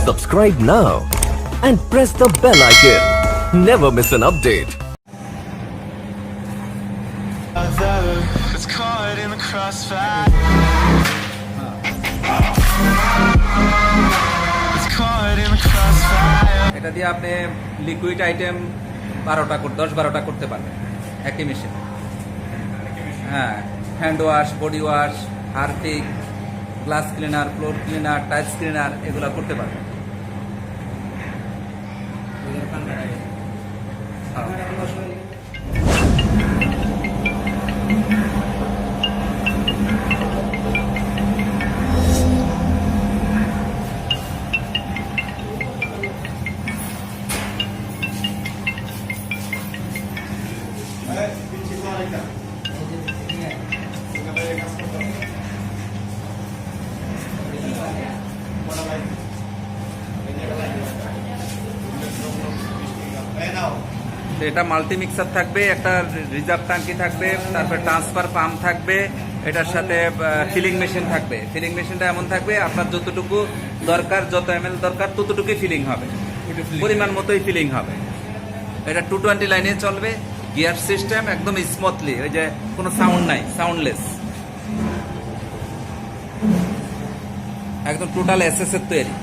Subscribe now and press the bell icon. Never miss an update. It's caught in the crossfire. It's caught in the crossfire. এটা দিয়ে আপনি liquid item 10-12টা করতে পারবেন একই মেশিনে। হ্যাঁ, hand wash, body wash, Harpic, glass cleaner, floor cleaner, tiles cleaner এগুলো করতে পারবেন। এটা মাল্টি মিক্সার থাকবে, একটা রিজার্ভ ট্যাঙ্কি থাকবে, তারপরে ট্রান্সফার পাম্প থাকবে, এটার সাথে ফিলিং মেশিন থাকবে। ফিলিং মেশিনটা এমন থাকবে আপনার যতটুকু দরকার, যত ml দরকার ততটুকুই ফিলিং হবে, পরিমাণ মতোই ফিলিং হবে। এটা 220 লাইনে চলবে, গিয়ার সিস্টেম, একদম স্মুথলি, ওই যে কোনো সাউন্ড নাই, সাউন্ডলেস, একদম টোটাল এসএস এর তৈরি।